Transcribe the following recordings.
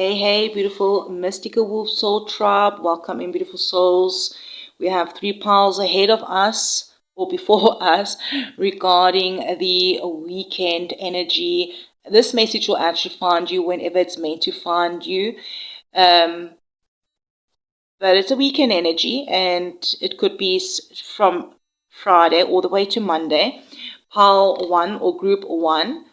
Hey, beautiful mystical wolf soul tribe. Welcome in, beautiful souls. We have 3 piles ahead of us or before us regarding the weekend energy. This message will actually find you whenever it's meant to find you. But it's a weekend energy, and it could be from Friday all the way to Monday. Pile 1 or group 1.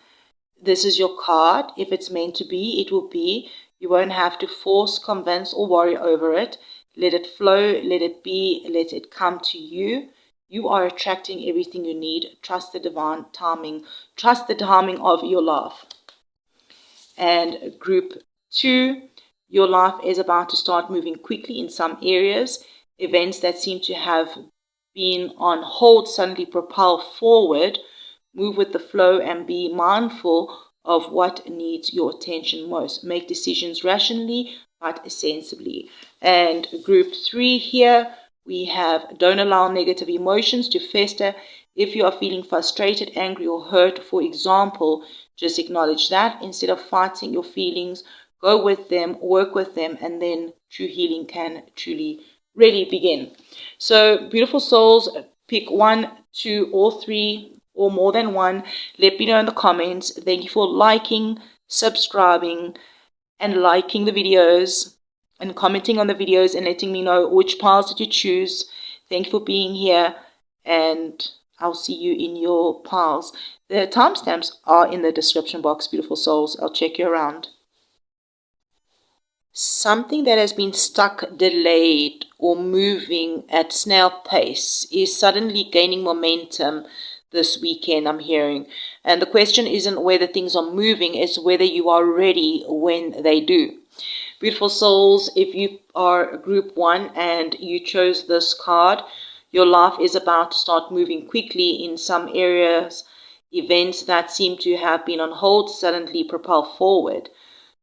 This is your card. If it's meant to be, it will be. You won't have to force, convince, or worry over it. Let it flow, let it be, let it come to you. You are attracting everything you need. Trust the divine timing. Trust the timing of your life. And group 2, your life is about to start moving quickly in some areas. Events that seem to have been on hold suddenly propel forward. Move with the flow and be mindful of what needs your attention most. Make decisions rationally but sensibly. And group 3 here, we have don't allow negative emotions to fester. If you are feeling frustrated, angry, or hurt, for example, just acknowledge that. Instead of fighting your feelings, go with them, work with them, and then true healing can truly really begin. So, beautiful souls, pick 1, 2, or 3, or more than 1. Let me know in the comments. Thank you for liking, subscribing, and liking the videos, and commenting on the videos, and letting me know which piles did you choose. Thank you for being here, and I'll see you in your piles. The timestamps are in the description box, beautiful souls. I'll check you around. Something that has been stuck, delayed, or moving at snail pace is suddenly gaining momentum this weekend, I'm hearing. And the question isn't whether things are moving, it's whether you are ready when they do. Beautiful souls, if you are group 1 and you chose this card, your life is about to start moving quickly in some areas. Events that seem to have been on hold suddenly propel forward.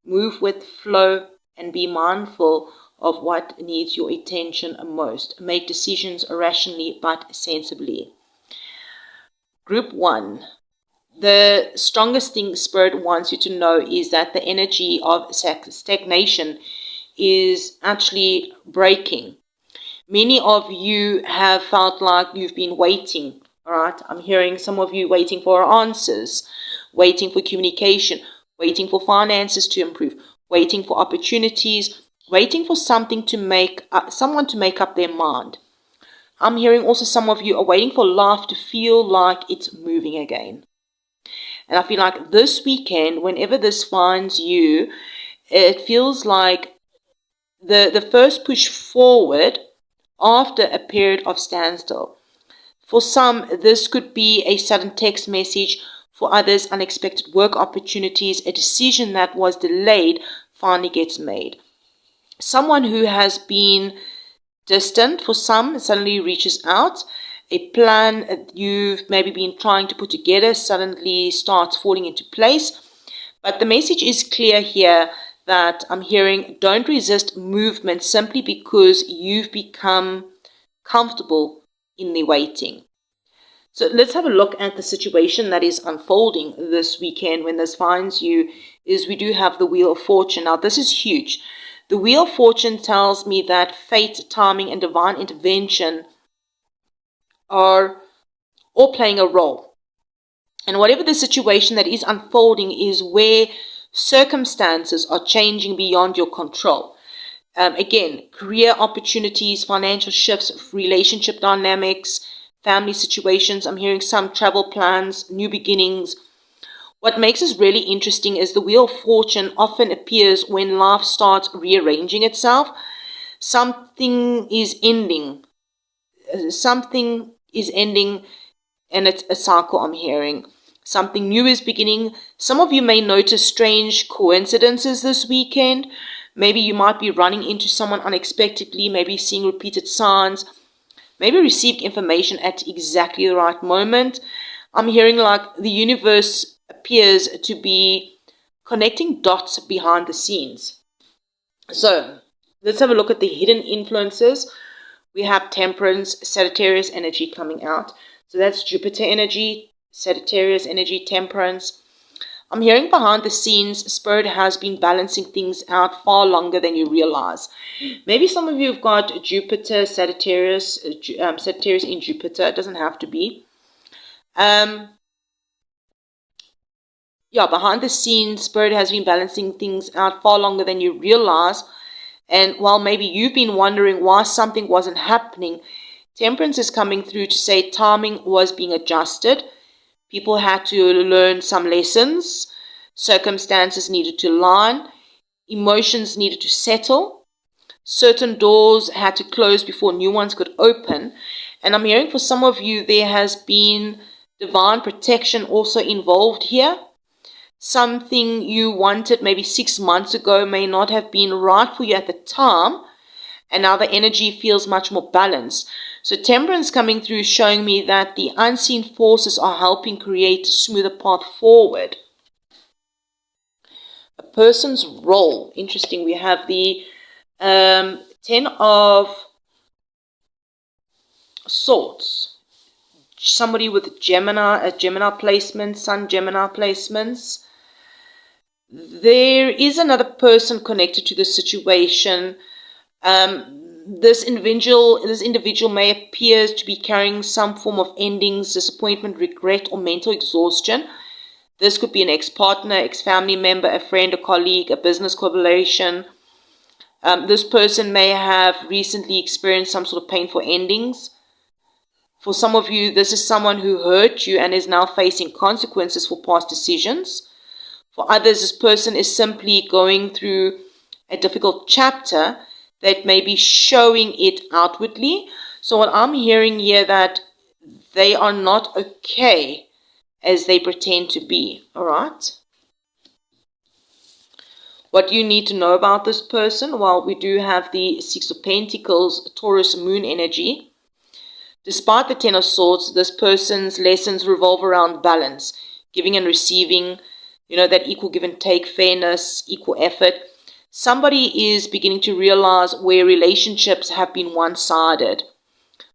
Move with flow and be mindful of what needs your attention most. Make decisions rationally but sensibly. Group 1. The strongest thing Spirit wants you to know is that the energy of stagnation is actually breaking. Many of you have felt like you've been waiting, all right? I'm hearing some of you waiting for answers, waiting for communication, waiting for finances to improve, waiting for opportunities, waiting for something to make someone to make up their mind. I'm hearing also some of you are waiting for life to feel like it's moving again. And I feel like this weekend, whenever this finds you, it feels like the first push forward after a period of standstill. For some, this could be a sudden text message. For others, unexpected work opportunities. A decision that was delayed finally gets made. Someone who has been distant for some suddenly reaches out. A plan you've maybe been trying to put together suddenly starts falling into place. But the message is clear here that I'm hearing, don't resist movement simply because you've become comfortable in the waiting. So let's have a look at the situation that is unfolding this weekend when this finds you. Is we do have the Wheel of Fortune. Now this is huge. The Wheel of Fortune tells me that fate, timing, and divine intervention are all playing a role. And whatever the situation that is unfolding is where circumstances are changing beyond your control. Again, career opportunities, financial shifts, relationship dynamics, family situations. I'm hearing some travel plans, new beginnings. What makes this really interesting is the Wheel of Fortune often appears when life starts rearranging itself. Something is ending. Something is ending, and it's a cycle, I'm hearing. Something new is beginning. Some of you may notice strange coincidences this weekend. Maybe you might be running into someone unexpectedly, maybe seeing repeated signs, maybe received information at exactly the right moment. I'm hearing like the universe appears to be connecting dots behind the scenes. So let's have a look at the hidden influences. We have Temperance, Sagittarius energy coming out. So that's Jupiter energy, Sagittarius energy, Temperance. I'm hearing behind the scenes, Spirit has been balancing things out far longer than you realize. Maybe some of you have got Jupiter, Sagittarius, Sagittarius in Jupiter. It doesn't have to be. Yeah, behind the scenes, Spirit has been balancing things out far longer than you realize. And while maybe you've been wondering why something wasn't happening, Temperance is coming through to say timing was being adjusted. People had to learn some lessons. Circumstances needed to align. Emotions needed to settle. Certain doors had to close before new ones could open. And I'm hearing for some of you, there has been divine protection also involved here. Something you wanted maybe 6 months ago may not have been right for you at the time. And now the energy feels much more balanced. So Temperance coming through showing me that the unseen forces are helping create a smoother path forward. A person's role. Interesting. We have the 10 of Swords. Somebody with Gemini, a Gemini placement, Sun Gemini placements. There is another person connected to the situation. This individual may appear to be carrying some form of endings, disappointment, regret, or mental exhaustion. This could be an ex-partner, ex-family member, a friend, a colleague, a business collaboration. This person may have recently experienced some sort of painful endings. For some of you, this is someone who hurt you and is now facing consequences for past decisions. For others, this person is simply going through a difficult chapter that may be showing it outwardly. So what I'm hearing here, that they are not okay as they pretend to be. All right. What do you need to know about this person? Well, we do have the Six of Pentacles, Taurus moon energy. Despite the Ten of Swords, this person's lessons revolve around balance, giving and receiving, that equal give and take, fairness, equal effort. Somebody is beginning to realize where relationships have been one-sided.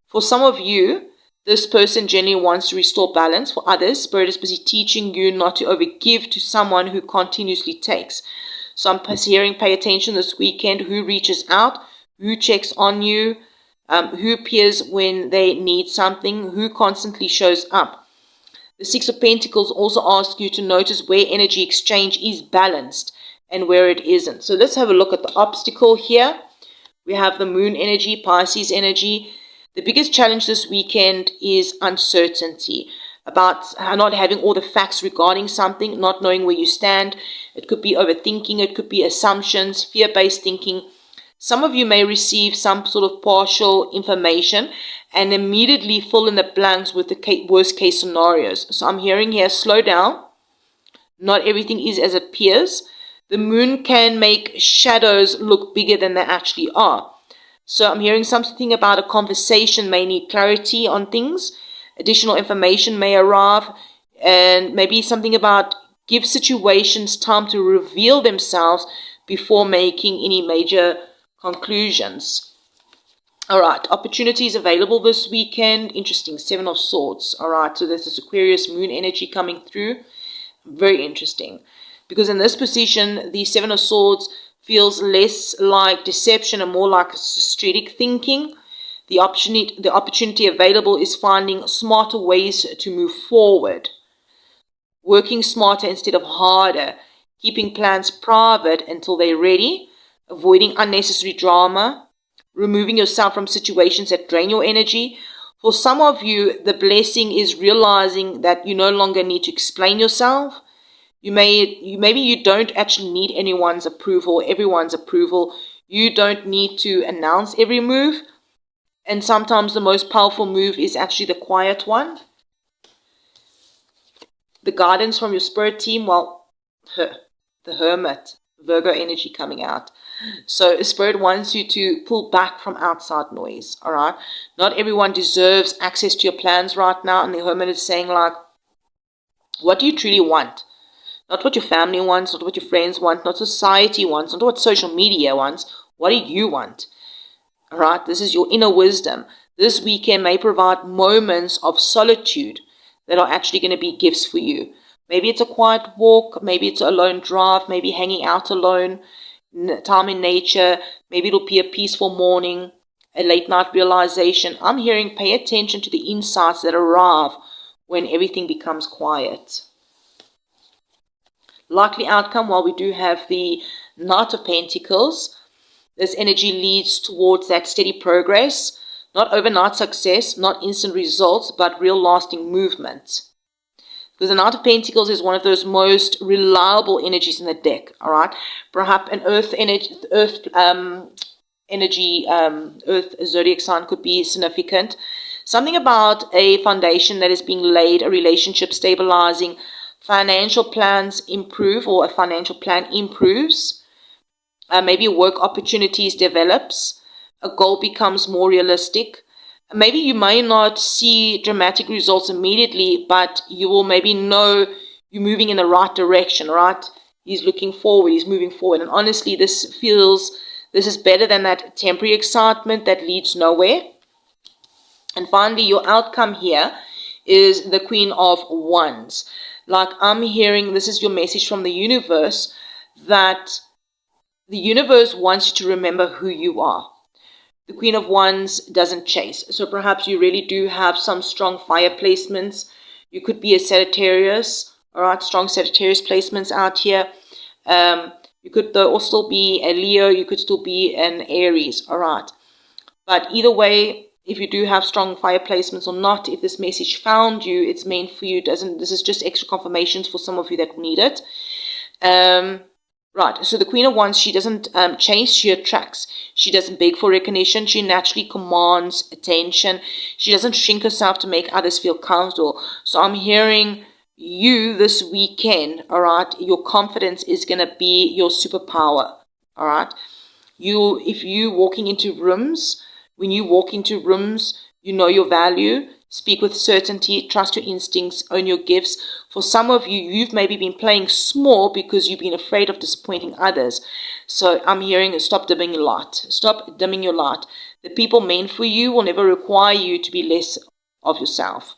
For some of you, this person genuinely wants to restore balance. For others, Spirit is busy teaching you not to overgive to someone who continuously takes. So I'm hearing, pay attention this weekend, who reaches out, who checks on you, who appears when they need something, who constantly shows up. The Six of Pentacles also asks you to notice where energy exchange is balanced and where it isn't. So let's have a look at the obstacle here. We have the moon energy, Pisces energy. The biggest challenge this weekend is uncertainty, about not having all the facts regarding something, not knowing where you stand. It could be overthinking, it could be assumptions, fear-based thinking. Some of you may receive some sort of partial information and immediately fill in the blanks with the worst case scenarios. So I'm hearing here, slow down. Not everything is as it appears. The moon can make shadows look bigger than they actually are. So I'm hearing something about a conversation may need clarity on things. Additional information may arrive, and maybe something about give situations time to reveal themselves before making any major conclusions. All right, opportunities available this weekend. Interesting, Seven of Swords. All right, so there's this Aquarius moon energy coming through. Very interesting. Because in this position, the Seven of Swords feels less like deception and more like strategic thinking. The opportunity available is finding smarter ways to move forward. Working smarter instead of harder. Keeping plans private until they're ready. Avoiding unnecessary drama. Removing yourself from situations that drain your energy. For some of you, the blessing is realizing that you no longer need to explain yourself. Maybe you don't actually need anyone's approval, everyone's approval. You don't need to announce every move. And sometimes the most powerful move is actually the quiet one. The guidance from your spirit team, well, the Hermit, Virgo energy coming out. So Spirit wants you to pull back from outside noise, all right? Not everyone deserves access to your plans right now. And the Hermit is saying, like, what do you truly want? Not what your family wants, not what your friends want, not society wants, not what social media wants. What do you want? All right, this is your inner wisdom. This weekend may provide moments of solitude that are actually going to be gifts for you. Maybe it's a quiet walk, maybe it's a lone drive, maybe hanging out alone, time in nature, maybe it'll be a peaceful morning, a late night realization. I'm hearing pay attention to the insights that arrive when everything becomes quiet. Likely outcome, while we do have the Knight of Pentacles, this energy leads towards that steady progress, not overnight success, not instant results, but real lasting movement. Because the Knight of Pentacles is one of those most reliable energies in the deck, all right? Perhaps an earth zodiac sign could be significant. Something about a foundation that is being laid, a relationship stabilizing, financial plans improve, or a financial plan improves. Maybe work opportunities develops. A goal becomes more realistic. Maybe you may not see dramatic results immediately, but you will maybe know you're moving in the right direction, right? He's looking forward, he's moving forward. And honestly, this is better than that temporary excitement that leads nowhere. And finally, your outcome here is the Queen of Wands. Like I'm hearing, this is your message from the universe, that the universe wants you to remember who you are. The Queen of Wands doesn't chase. So perhaps you really do have some strong fire placements. You could be a Sagittarius, all right, strong Sagittarius placements out here. You could also be a Leo. You could still be an Aries, all right. But either way, if you do have strong fire placements or not, if this message found you, it's meant for you. This is just extra confirmations for some of you that need it. Right, so the Queen of Wands, she doesn't chase, she attracts. She doesn't beg for recognition. She naturally commands attention. She doesn't shrink herself to make others feel comfortable. So I'm hearing you this weekend, all right, your confidence is going to be your superpower, all right. If you walking into rooms, when you walk into rooms, you know your value. Speak with certainty, trust your instincts, own your gifts. For some of you, you've maybe been playing small because you've been afraid of disappointing others. So I'm hearing stop dimming your light. Stop dimming your light. The people meant for you will never require you to be less of yourself.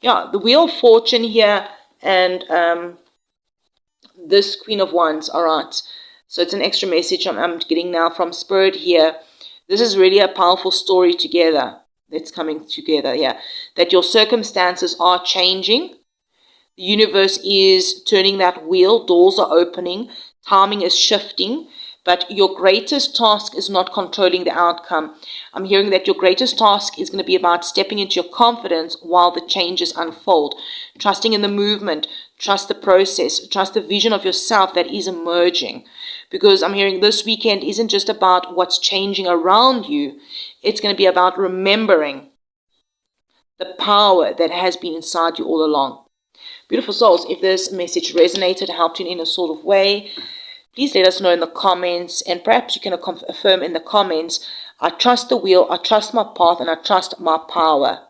Yeah, the Wheel of Fortune here and this Queen of Wands, all right. So it's an extra message I'm getting now from Spirit here. This is really a powerful story together. That's coming together, yeah. That your circumstances are changing. The universe is turning that wheel. Doors are opening. Timing is shifting. But your greatest task is not controlling the outcome. I'm hearing that your greatest task is going to be about stepping into your confidence while the changes unfold. Trusting in the movement. Trust the process. Trust the vision of yourself that is emerging. Because I'm hearing this weekend isn't just about what's changing around you. It's going to be about remembering the power that has been inside you all along. Beautiful souls, if this message resonated, helped you in a sort of way, please let us know in the comments, and perhaps you can affirm in the comments, I trust the wheel, I trust my path, and I trust my power.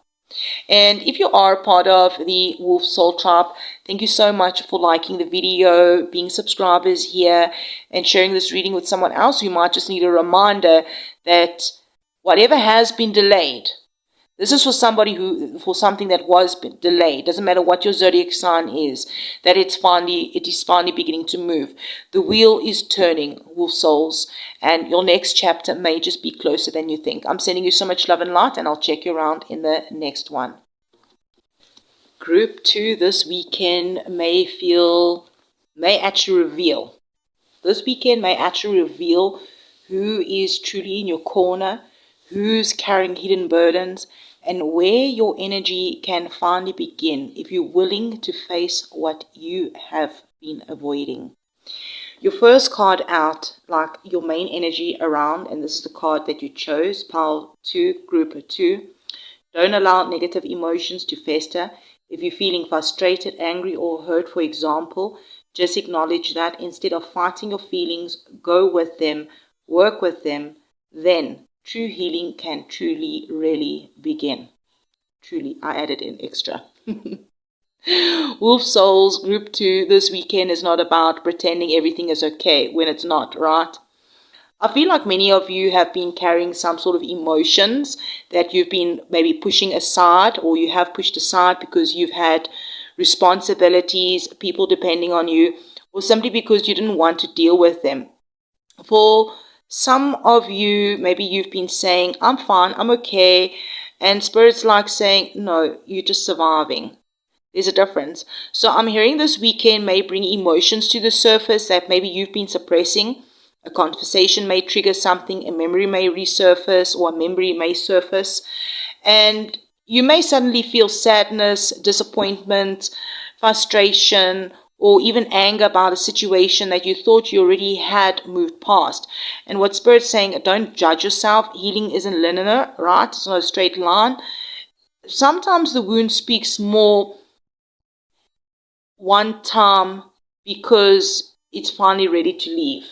And if you are part of the Wolf Soul Tribe, thank you so much for liking the video, being subscribers here, and sharing this reading with someone else who might just need a reminder that whatever has been delayed, this is for something that was delayed. Doesn't matter what your zodiac sign is, that it is finally beginning to move. The wheel is turning, wolf souls, and your next chapter may just be closer than you think. I'm sending you so much love and light, and I'll check you around in the next one. Group 2 this weekend may actually reveal who is truly in your corner, who's carrying hidden burdens, and where your energy can finally begin if you're willing to face what you have been avoiding. Your first card out, like your main energy around, and this is the card that you chose, Pile 2, Group 2. Don't allow negative emotions to fester. If you're feeling frustrated, angry, or hurt, for example, just acknowledge that. Instead of fighting your feelings, go with them, work with them, then true healing can truly, really begin. Truly, I added in extra. Wolf Souls, Group 2, this weekend is not about pretending everything is okay when it's not, right? I feel like many of you have been carrying some sort of emotions that you've been maybe pushing aside, or you have pushed aside because you've had responsibilities, people depending on you, or simply because you didn't want to deal with them. For some of you, maybe you've been saying, I'm fine, I'm okay, and Spirit's like saying, no, you're just surviving. There's a difference. So I'm hearing this weekend may bring emotions to the surface that maybe you've been suppressing. A conversation may trigger something, a memory may resurface, or a memory may surface. And you may suddenly feel sadness, disappointment, frustration, or even anger about a situation that you thought you already had moved past. And what Spirit's saying, don't judge yourself. Healing isn't linear, right? It's not a straight line. Sometimes the wound speaks more one time because it's finally ready to leave.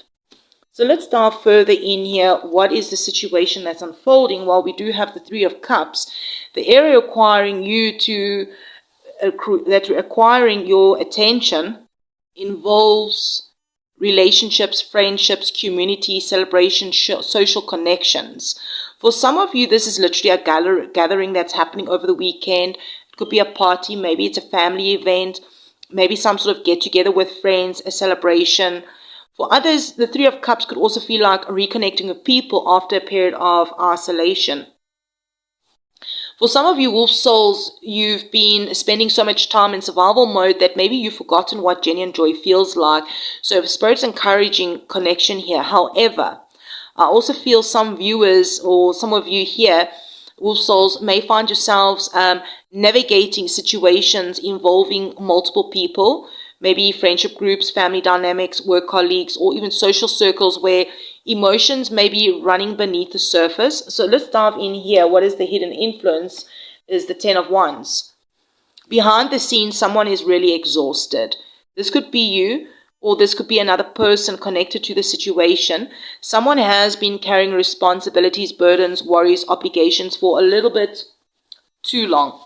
So let's dive further in here. What is the situation that's unfolding? Well, we do have the Three of Cups. The area requiring you to, that's requiring your attention involves relationships, friendships, community, celebration, social connections. For some of you, this is literally a gathering that's happening over the weekend. It could be a party, maybe it's a family event, maybe some sort of get together with friends, a celebration. For others, the Three of Cups could also feel like reconnecting with people after a period of isolation. For some of you wolf souls, you've been spending so much time in survival mode that maybe you've forgotten what genuine joy feels like. So Spirit's encouraging connection here. However, I also feel some viewers or some of you here, wolf souls, may find yourselves navigating situations involving multiple people, maybe friendship groups, family dynamics, work colleagues, or even social circles where emotions may be running beneath the surface. So let's dive in here. What is the hidden influence? Is the Ten of Wands. Behind the scenes, someone is really exhausted. This could be you, or this could be another person connected to the situation. Someone has been carrying responsibilities, burdens, worries, obligations for a little bit too long.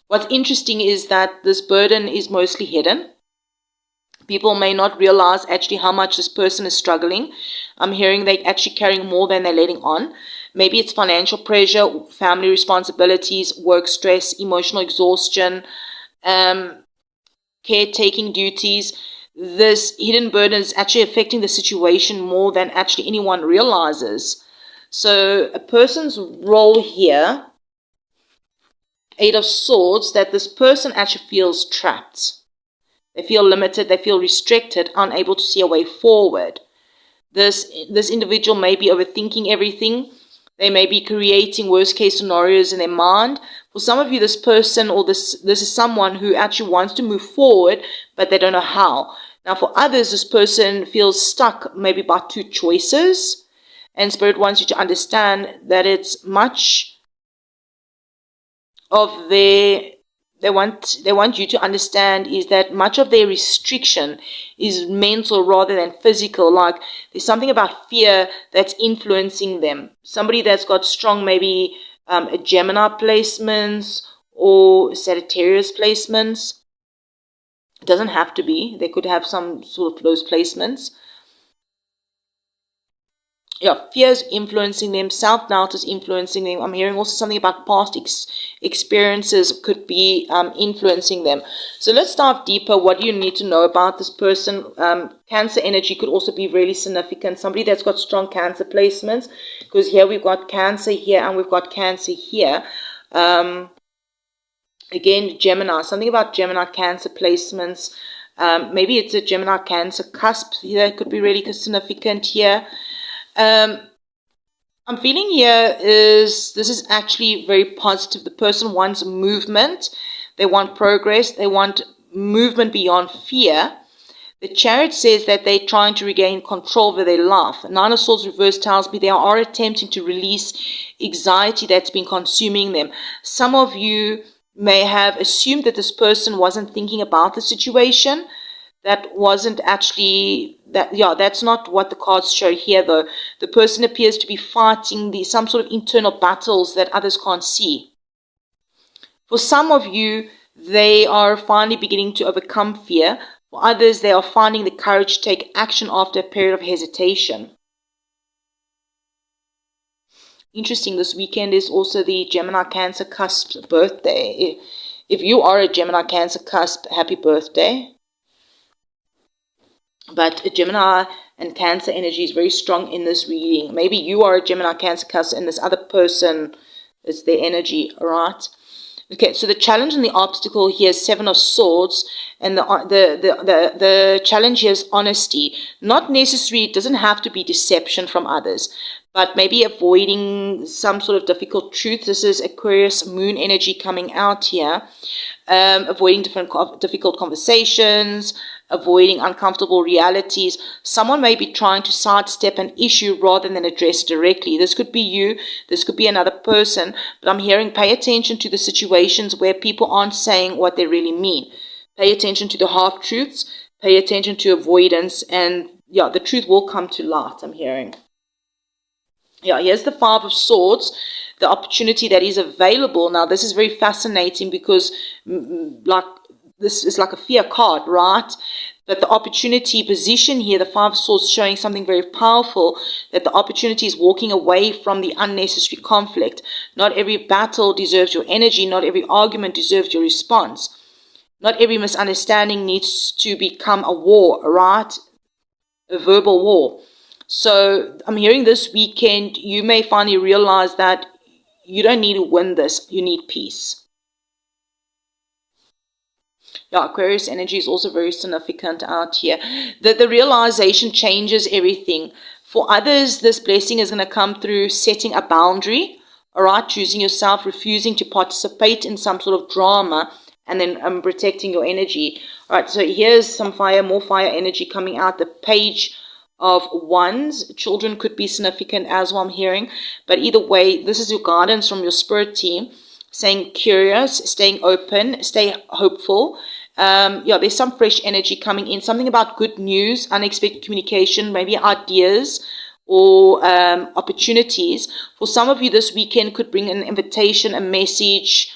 What's interesting is that this burden is mostly hidden. People may not realize actually how much this person is struggling. I'm hearing they're actually carrying more than they're letting on. Maybe it's financial pressure, family responsibilities, work stress, emotional exhaustion, caretaking duties. This hidden burden is actually affecting the situation more than actually anyone realizes. So a person's role here, Eight of Swords, that this person actually feels trapped. They feel limited, they feel restricted, unable to see a way forward. This individual may be overthinking everything. They may be creating worst case scenarios in their mind. For some of you, this person or this is someone who actually wants to move forward, but they don't know how. Now for others, this person feels stuck maybe by two choices. And Spirit wants you to understand that it's much of they want you to understand is that much of their restriction is mental rather than physical. Like there's something about fear that's influencing them. Somebody that's got strong maybe a Gemini placements or Sagittarius placements. It doesn't have to be. They could have some sort of those placements. Yeah, fear is influencing them, self-doubt is influencing them. I'm hearing also something about past experiences could be influencing them. So let's dive deeper. What do you need to know about this person? Cancer energy could also be really significant. Somebody that's got strong Cancer placements, because here we've got Cancer here and we've got Cancer here. Again, Gemini, something about Gemini Cancer placements. Maybe it's a Gemini Cancer cusp here. It could be really significant here. I'm feeling here this is actually very positive. The person wants movement. They want progress. They want movement beyond fear. The Chariot says that they're trying to regain control over their life. Nine of Swords reverse tells me they are attempting to release anxiety that's been consuming them. Some of you may have assumed that this person wasn't thinking about the situation. That wasn't actually, that's not what the cards show here though. The person appears to be fighting some sort of internal battles that others can't see. For some of you, they are finally beginning to overcome fear. For others, they are finding the courage to take action after a period of hesitation. Interesting, this weekend is also the Gemini Cancer cusp birthday. If you are a Gemini Cancer cusp, happy birthday. But a Gemini and Cancer energy is very strong in this reading. Maybe you are a Gemini Cancer cusp and this other person is their energy, all right? Okay, so the challenge and the obstacle here is Seven of Swords, and the challenge here is honesty. Not necessarily, it doesn't have to be deception from others, but maybe avoiding some sort of difficult truth. This is Aquarius moon energy coming out here. Avoiding difficult conversations, avoiding uncomfortable realities. Someone may be trying to sidestep an issue rather than address it directly. This could be you, this could be another person, but I'm hearing pay attention to the situations where people aren't saying what they really mean. Pay attention to the half-truths, pay attention to avoidance, and yeah, the truth will come to light, I'm hearing. Yeah, here's the Five of Swords, the opportunity that is available. Now, this is very fascinating because like this is like a fear card, right? But the opportunity position here, the Five of Swords, showing something very powerful, that the opportunity is walking away from the unnecessary conflict. Not every battle deserves your energy. Not every argument deserves your response. Not every misunderstanding needs to become a war, right? A verbal war. So I'm hearing this weekend, you may finally realize that you don't need to win this. You need peace. Yeah, Aquarius energy is also very significant out here. The realization changes everything. For others, this blessing is going to come through setting a boundary, all right, choosing yourself, refusing to participate in some sort of drama, and then protecting your energy. All right, so here's some fire, more fire energy coming out. The Page of Wands. Children could be significant as well, I'm hearing. But either way, this is your guidance from your spirit team, saying curious, staying open, stay hopeful. Yeah, there's some fresh energy coming in, something about good news, unexpected communication, maybe ideas or opportunities. For some of you, this weekend could bring an invitation, a message,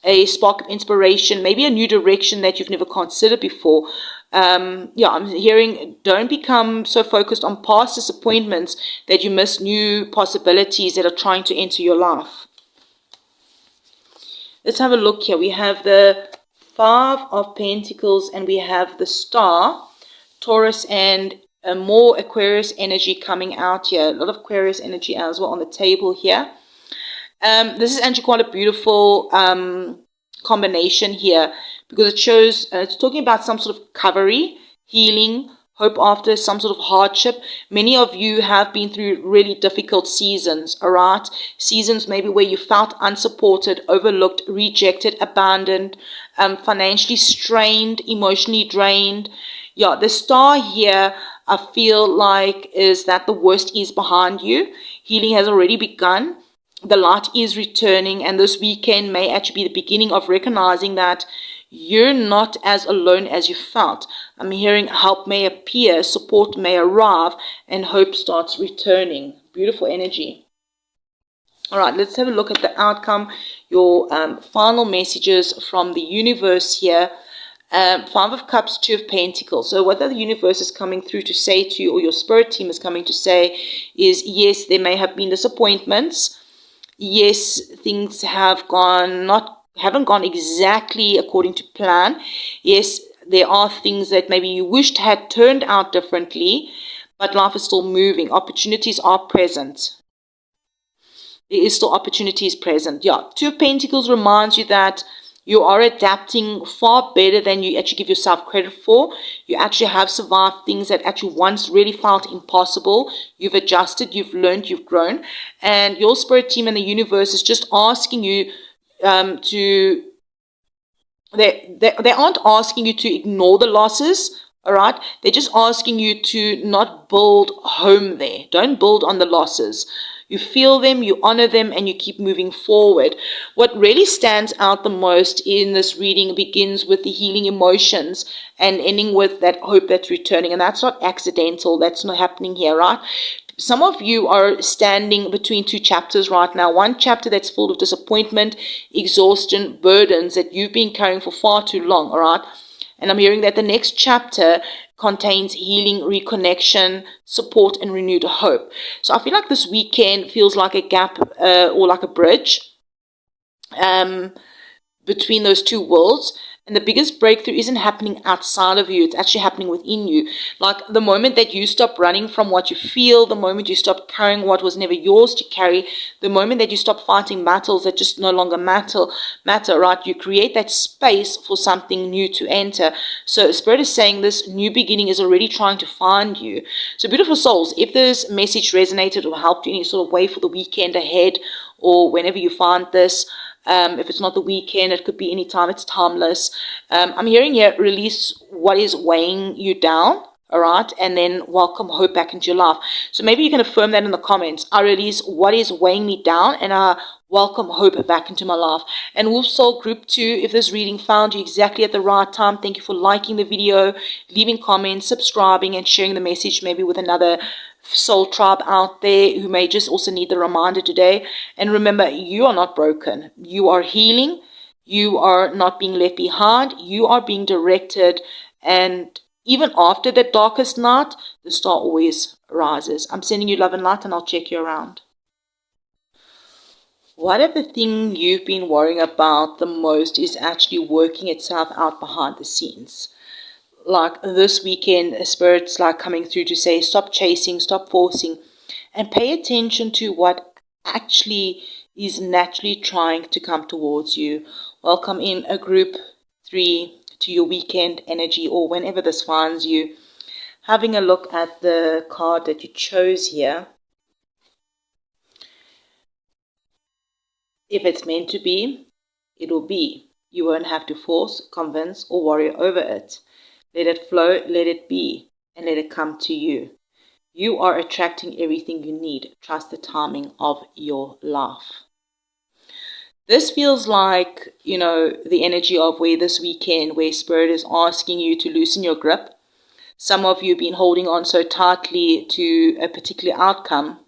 a spark of inspiration, maybe a new direction that you've never considered before. Yeah, I'm hearing don't become so focused on past disappointments that you miss new possibilities that are trying to enter your life. Let's have a look here. We have the Five of Pentacles and we have the Star, Taurus, and more Aquarius energy coming out here. A lot of Aquarius energy as well on the table here. This is actually quite a beautiful combination here because it shows, it's talking about some sort of recovery, healing, hope after some sort of hardship. Many of you have been through really difficult seasons, all right? Seasons maybe where you felt unsupported, overlooked, rejected, abandoned, financially strained, emotionally drained. Yeah, the Star here, I feel like, is that the worst is behind you. Healing has already begun. The light is returning, and this weekend may actually be the beginning of recognizing that you're not as alone as you felt. I'm hearing help may appear, support may arrive, and hope starts returning. Beautiful energy. All right, let's have a look at the outcome, your final messages from the universe here. Five of Cups, Two of Pentacles. So what the universe is coming through to say to you, or your spirit team is coming to say, is yes, there may have been disappointments. Yes, things haven't gone exactly according to plan. Yes, there are things that maybe you wished had turned out differently, but life is still moving. Opportunities are present. There is still opportunities present. Yeah, Two of Pentacles reminds you that you are adapting far better than you actually give yourself credit for. You actually have survived things that actually once really felt impossible. You've adjusted, you've learned, you've grown. And your spirit team and the universe is just asking you they aren't asking you to ignore the losses, all right? They're just asking you to not build home there. Don't build on the losses. You feel them, you honor them, and you keep moving forward. What really stands out the most in this reading begins with the healing emotions and ending with that hope that's returning. And that's not accidental. That's not happening here, right? Some of you are standing between two chapters right now. One chapter that's full of disappointment, exhaustion, burdens that you've been carrying for far too long, all right? And I'm hearing that the next chapter contains healing, reconnection, support, and renewed hope. So I feel like this weekend feels like a gap or like a bridge. between those two worlds. And the biggest breakthrough isn't happening outside of you. It's actually happening within you. Like the moment that you stop running from what you feel, the moment you stop carrying what was never yours to carry, the moment that you stop fighting battles that just no longer matter, right? You create that space for something new to enter. So Spirit is saying this new beginning is already trying to find you. So beautiful souls, if this message resonated or helped you in any sort of way for the weekend ahead, or whenever you find this, if it's not the weekend, it could be any time, it's timeless. I'm hearing here, release what is weighing you down, all right, and then welcome hope back into your life. So maybe you can affirm that in the comments. I release what is weighing me down, and I welcome hope back into my life. And Wolf Soul Group 2, if this reading found you exactly at the right time, thank you for liking the video, leaving comments, subscribing, and sharing the message maybe with another soul tribe out there who may just also need the reminder today. And remember, you are not broken. You are healing. You are not being left behind. You are being directed. And even after the darkest night, the star always rises. I'm sending you love and light, and I'll check you around. What if the thing you've been worrying about the most is actually working itself out behind the scenes? Like this weekend, Spirit's like coming through to say, stop chasing, stop forcing, and pay attention to what actually is naturally trying to come towards you. Welcome in a group 3 to your weekend energy, or whenever this finds you. Having a look at the card that you chose here. If it's meant to be, it will be. You won't have to force, convince, or worry over it. Let it flow, let it be, and let it come to you. You are attracting everything you need. Trust the timing of your life. This feels like, the energy of where this weekend, where Spirit is asking you to loosen your grip. Some of you have been holding on so tightly to a particular outcome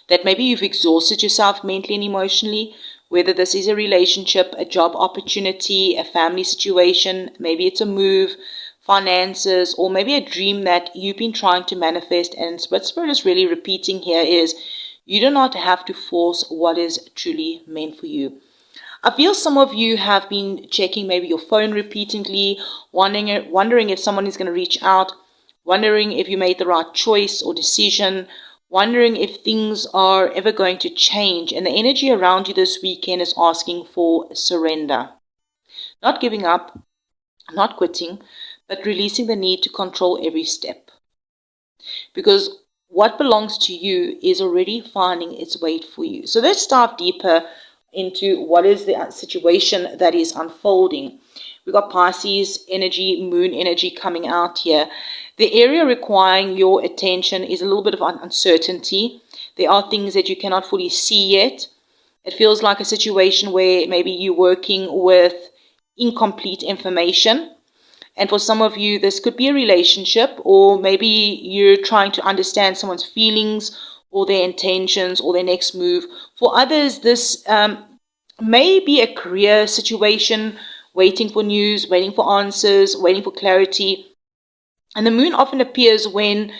that maybe you've exhausted yourself mentally and emotionally. Whether this is a relationship, a job opportunity, a family situation, maybe it's a move, finances, or maybe a dream that you've been trying to manifest. And what Spirit is really repeating here is, you do not have to force what is truly meant for you. I feel some of you have been checking maybe your phone repeatedly, wondering if someone is going to reach out, wondering if you made the right choice or decision, wondering if things are ever going to change. And the energy around you this weekend is asking for surrender. Not giving up, not quitting, but releasing the need to control every step. Because what belongs to you is already finding its way for you. So let's dive deeper into what is the situation that is unfolding. We've got Pisces energy, moon energy coming out here. The area requiring your attention is a little bit of uncertainty. There are things that you cannot fully see yet. It feels like a situation where maybe you're working with incomplete information. And for some of you, this could be a relationship, or maybe you're trying to understand someone's feelings or their intentions or their next move. For others, this may be a career situation, waiting for news, waiting for answers, waiting for clarity. And the moon often appears when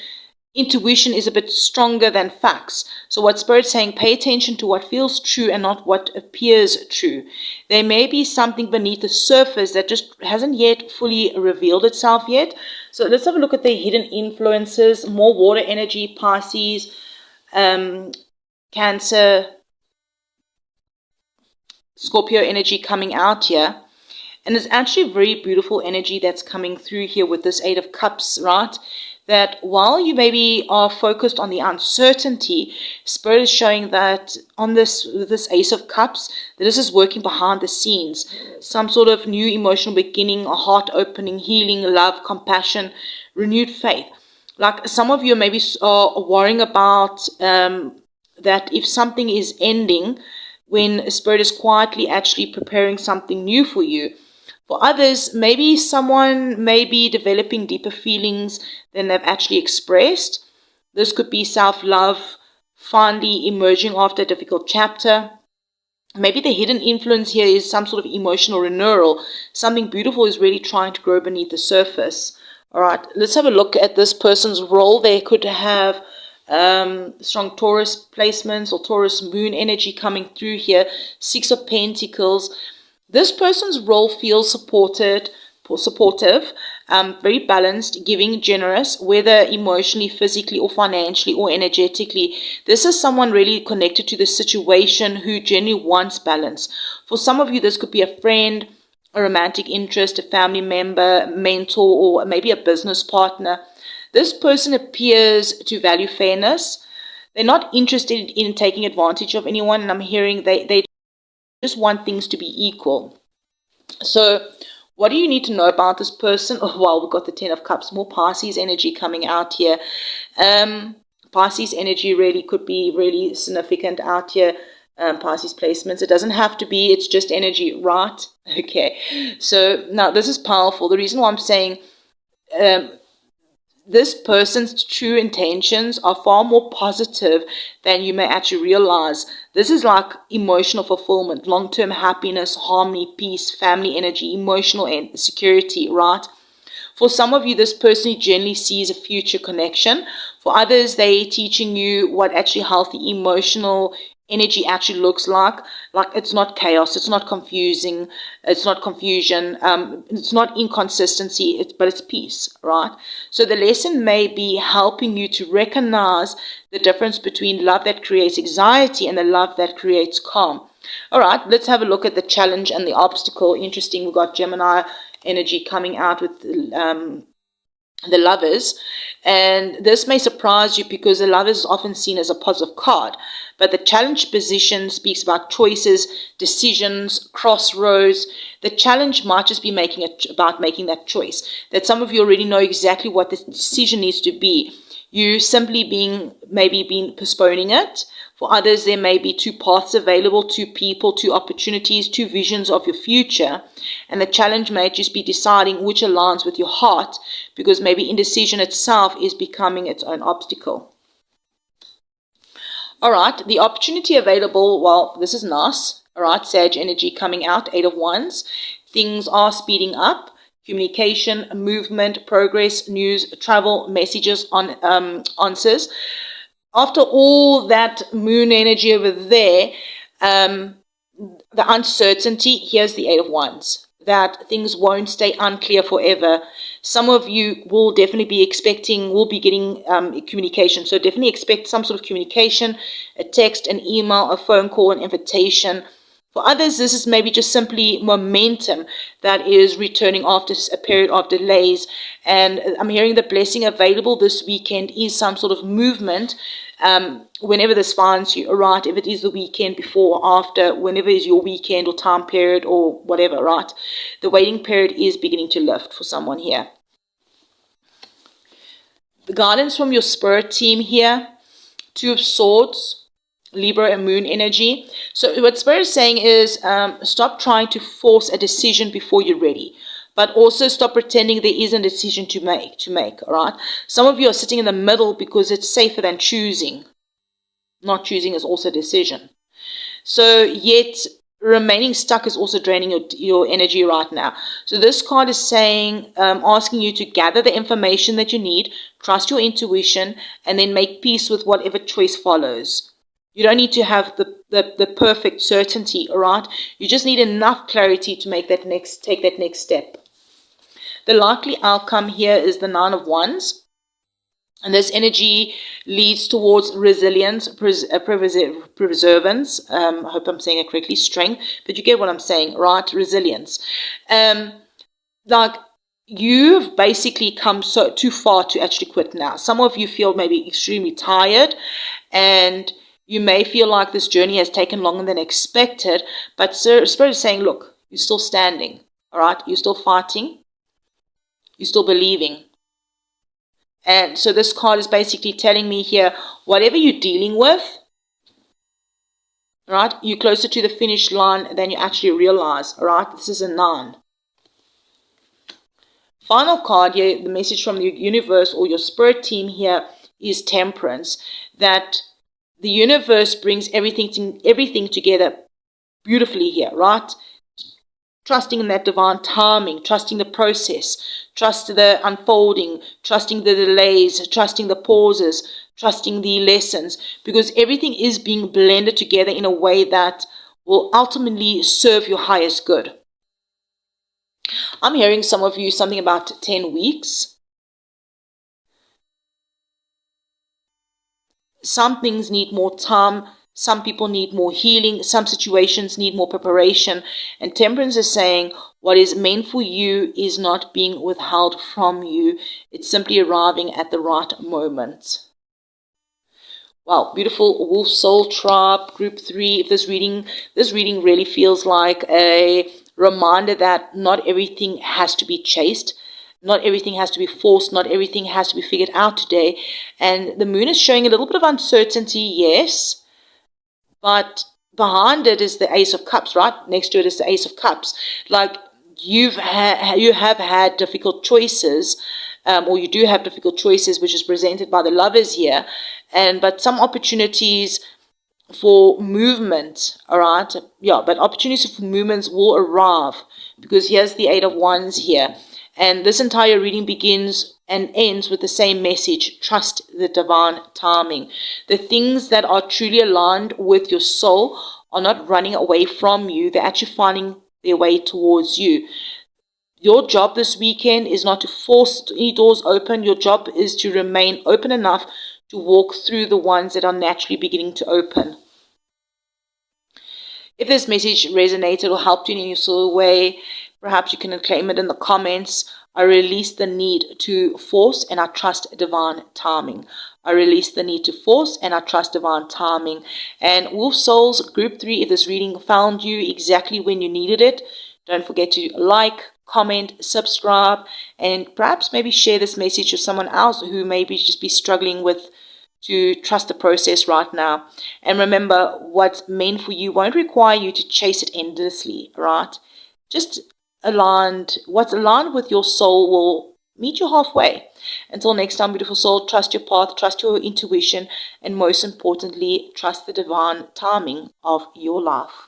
intuition is a bit stronger than facts. So what Spirit's saying, pay attention to what feels true and not what appears true. There may be something beneath the surface that just hasn't yet fully revealed itself yet. So let's have a look at the hidden influences. More water energy, Pisces, Cancer, Scorpio energy coming out here. And it's actually very beautiful energy that's coming through here with this 8 of Cups, right? That while you maybe are focused on the uncertainty, Spirit is showing that on this Ace of Cups, that this is working behind the scenes. Some sort of new emotional beginning, a heart opening, healing, love, compassion, renewed faith. Like some of you maybe are worrying about that if something is ending, when Spirit is quietly actually preparing something new for you. For others, maybe someone may be developing deeper feelings than they've actually expressed. This could be self-love, finally emerging after a difficult chapter. Maybe the hidden influence here is some sort of emotional renewal. Something beautiful is really trying to grow beneath the surface. All right, let's have a look at this person's role. They could have strong Taurus placements or Taurus moon energy coming through here. 6 of Pentacles. This person's role feels supportive, very balanced, giving, generous, whether emotionally, physically, or financially, or energetically. This is someone really connected to the situation who genuinely wants balance. For some of you, this could be a friend, a romantic interest, a family member, mentor, or maybe a business partner. This person appears to value fairness. They're not interested in taking advantage of anyone, and I'm hearing they just want things to be equal. So what do you need to know about this person? Oh, wow, we've got the 10 of Cups, more Pisces energy coming out here. Pisces energy really could be really significant out here. Pisces placements. It doesn't have to be, it's just energy, right? Okay. So now this is powerful. The reason why I'm saying this person's true intentions are far more positive than you may actually realize. This is like emotional fulfillment, long-term happiness, harmony, peace, family energy, emotional security, right? For some of you, this person generally sees a future connection. For others, they're teaching you what actually healthy emotional energy actually looks like it's not chaos, it's not confusing, it's not confusion, it's not inconsistency, but it's peace, right? So the lesson may be helping you to recognize the difference between love that creates anxiety and the love that creates calm. All right, let's have a look at the challenge and the obstacle. Interesting, we've got Gemini energy coming out with the Lovers, and this may surprise you because the Lovers is often seen as a positive card, but the challenge position speaks about choices, decisions, crossroads. The challenge might just be about making that choice, that some of you already know exactly what the decision needs to be. You simply been postponing it. For others, there may be two paths available, two people, two opportunities, two visions of your future. And the challenge may just be deciding which aligns with your heart, because maybe indecision itself is becoming its own obstacle. All right, the opportunity available, well, this is nice. All right, Sag energy coming out, 8 of Wands. Things are speeding up. Communication, movement, progress, news, travel, messages, answers. After all that moon energy over there, the uncertainty, here's the 8 of Wands, that things won't stay unclear forever. Some of you will definitely be getting communication. So definitely expect some sort of communication, a text, an email, a phone call, an invitation. For others, this is maybe just simply momentum that is returning after a period of delays. And I'm hearing the blessing available this weekend is some sort of movement, whenever this finds you, right? If it is the weekend before or after, whenever is your weekend or time period or whatever, right? The waiting period is beginning to lift for someone here. The guidance from your spirit team here, 2 of Swords, Libra and Moon energy. So what Spirit is saying is stop trying to force a decision before you're ready, but also stop pretending there isn't a decision to make, all right? Some of you are sitting in the middle because it's safer than choosing. Not choosing is also a decision. So yet remaining stuck is also draining your energy right now. So this card is saying, asking you to gather the information that you need, trust your intuition, and then make peace with whatever choice follows. You don't need to have the perfect certainty, all right? You just need enough clarity to take that next step. The likely outcome here is the 9 of Wands. And this energy leads towards resilience, perseverance. I hope I'm saying it correctly, strength. But you get what I'm saying, right? Resilience. Like you've basically come too far to actually quit now. Some of you feel maybe extremely tired, and you may feel like this journey has taken longer than expected, but Spirit is saying, look, you're still standing, all right? You're still fighting. You're still believing. And so this card is basically telling me here, whatever you're dealing with, all right, you're closer to the finish line than you actually realize, all right? This is a 9. Final card here, the message from the universe or your spirit team here is Temperance, that the universe brings everything together beautifully here, right? Trusting in that divine timing, trusting the process, trust the unfolding, trusting the delays, trusting the pauses, trusting the lessons, because everything is being blended together in a way that will ultimately serve your highest good. I'm hearing some of you something about 10 weeks. Some things need more time. Some people need more healing. Some situations need more preparation. And Temperance is saying what is meant for you is not being withheld from you. It's simply arriving at the right moment. Wow, beautiful Wolf Soul Tribe, Group 3. If this reading really feels like a reminder that not everything has to be chased. Not everything has to be forced. Not everything has to be figured out today. And the moon is showing a little bit of uncertainty, yes. But behind it is the Ace of Cups, right? Next to it is the Ace of Cups. Like you have had difficult choices, or you do have difficult choices, which is presented by the Lovers here. But some opportunities for movement, all right? Yeah, but opportunities for movements will arrive because here's the Eight of Wands here. And this entire reading begins and ends with the same message: trust the divine timing. The things that are truly aligned with your soul are not running away from you. They're actually finding their way towards you. Your job this weekend is not to force any doors open. Your job is to remain open enough to walk through the ones that are naturally beginning to open. If this message resonated or helped you in any sort of way, perhaps you can claim it in the comments. I release the need to force and I trust divine timing. I release the need to force and I trust divine timing. And Wolf Souls, Group 3, if this reading found you exactly when you needed it, don't forget to like, comment, subscribe, and perhaps maybe share this message with someone else who maybe just be struggling with to trust the process right now. And remember, what's meant for you won't require you to chase it endlessly, right? Just what's aligned with your soul will meet you halfway. Until next time, beautiful soul, trust your path, trust your intuition, and most importantly, trust the divine timing of your life.